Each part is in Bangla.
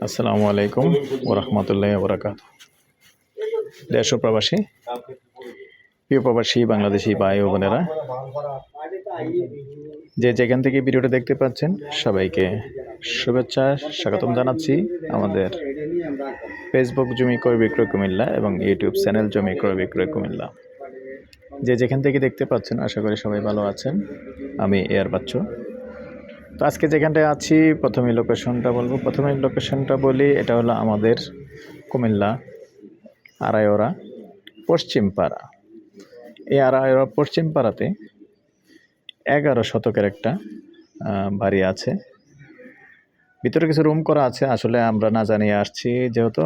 আসসালামু আলাইকুম ওরহমতুল্লাহ বরাকাত। দেশ ও প্রবাসী, প্রিয় প্রবাসী বাংলাদেশি ভাই ও বোনেরা, যে যেখান থেকে ভিডিওটা দেখতে পাচ্ছেন সবাইকে শুভেচ্ছা স্বাগতম জানাচ্ছি আমাদের ফেসবুক জমি ক্রয় বিক্রয় কুমিল্লা এবং ইউটিউব চ্যানেল জমি ক্রয় বিক্রয় কুমিল্লা। যে যেখান থেকে দেখতে পাচ্ছেন আশা করি সবাই ভালো আছেন। আমি এয়ার বাচ্চু। তো আজকে যেখানটায় আছি প্রথমে লোকেশনটা বলি। এটা হলো আমাদের কুমিল্লা আড়াইওড়া পশ্চিম পাড়া। এই আড়াইওড়া পশ্চিম পাড়াতে 11 শতকের একটা বাড়ি আছে। ভিতরে কিছু রুম করা আছে, আসলে আমরা না জানিয়ে আসছি যেহেতু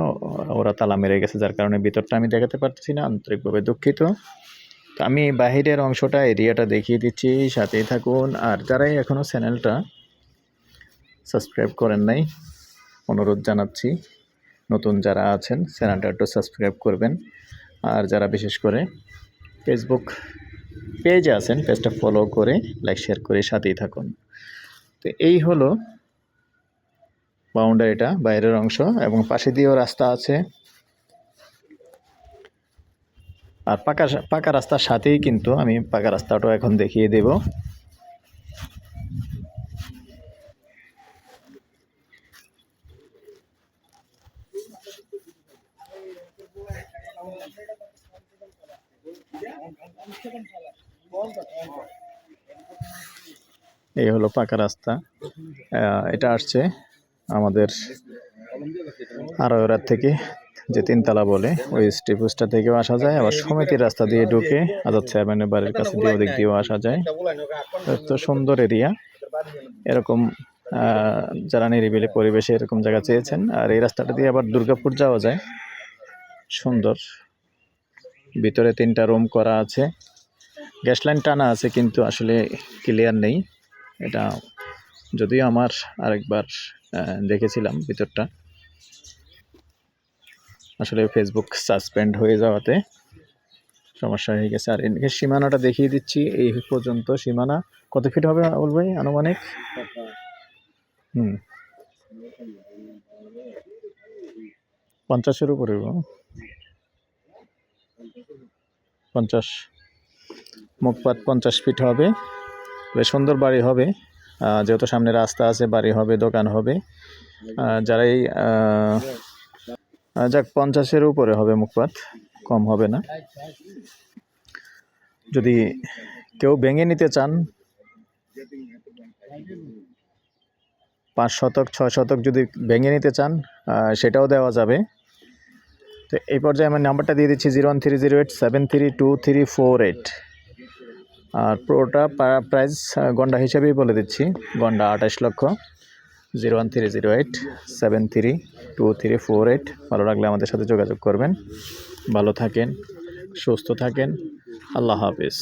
ওরা তালা মেরে গেছে, যার কারণে ভিতরটা আমি দেখাতে পারছি না, আন্তরিকভাবে দুঃখিত। তো আমি বাহিরের অংশটা এরিয়াটা দেখিয়ে দিচ্ছি, সাথেই থাকুন। আর যারাই এখনও চ্যানেলটা সাবস্ক্রাইব করেন নাই অনুরোধ জানাচ্ছি, নতুন যারা আছেন চ্যানেলটা একটু সাবস্ক্রাইব করবেন। আর যারা বিশেষ করে ফেসবুক পেজে আছেন পেজটা ফলো করে লাইক শেয়ার করে সাথেই থাকুন। তো এই হলো বাউন্ডারিটা, বাইরের অংশ, এবং পাশে দিয়েও রাস্তা আছে। আর পাকা রাস্তার সাথেই কিন্তু আমি পাকা রাস্তাটাও এখন দেখিয়ে দেব। এই হলো পাকা রাস্তা। এটা আসছে আমাদের আড়াইওড়ার থেকে, যে তিনতলা বলে ওই স্টিপুসটা থেকেও আসা যায়, আবার সমিতির রাস্তা দিয়ে ঢুকে আজাদ সাহেবের বাড়ির কাছে দিয়ে ওদিক দিয়েও আসা যায়। তো সুন্দর এরিয়া। এরকম যারা নিরিবিলি পরিবেশে এরকম জায়গা চেয়েছেন। আর এই রাস্তাটা দিয়ে আবার দুর্গাপুর যাওয়া যায়, সুন্দর। ভিতরে 3টা রুম করা আছে, গ্যাস লাইন টানা আছে কিন্তু আসলে ক্লিয়ার নেই। এটা যদিও আমার আরেকবার দেখেছিলাম, ভিতরটা আসলে ফেসবুক সাসপেন্ড হয়ে যাওয়াতে সমস্যা হয়ে গেছে। আর এদিকে সীমানাটা দেখিয়ে দিচ্ছি, এই পর্যন্ত সীমানা কত ফিট হবে বলবে আনুমানিক? 50-এর উপরে, 50 মুখপাত 50 ফিট হবে। বেশ সুন্দর বাড়ি হবে, যেহেতু সামনে রাস্তা আছে, বাড়ি হবে, দোকান হবে। যারাই যাক 50-এর উপরে হবে মুখপাত, কম হবে না। যদি কেউ ভেঙে নিতে চান, 5 শতক 6 শতক যদি ভেঙে নিতে চান সেটাও দেওয়া যাবে। তো এই পর্যায়ে আমার নাম্বারটা দিয়ে দিচ্ছি 01308732348। আর পুরোটা প্রাইস গন্ডা হিসাবেই বলে দিচ্ছি, গন্ডা 28 লক্ষ। 01308732348। ভালো লাগলে আমাদের সাথে যোগাযোগ করবেন। ভালো থাকেন, সুস্থ থাকেন, আল্লাহ হাফিজ।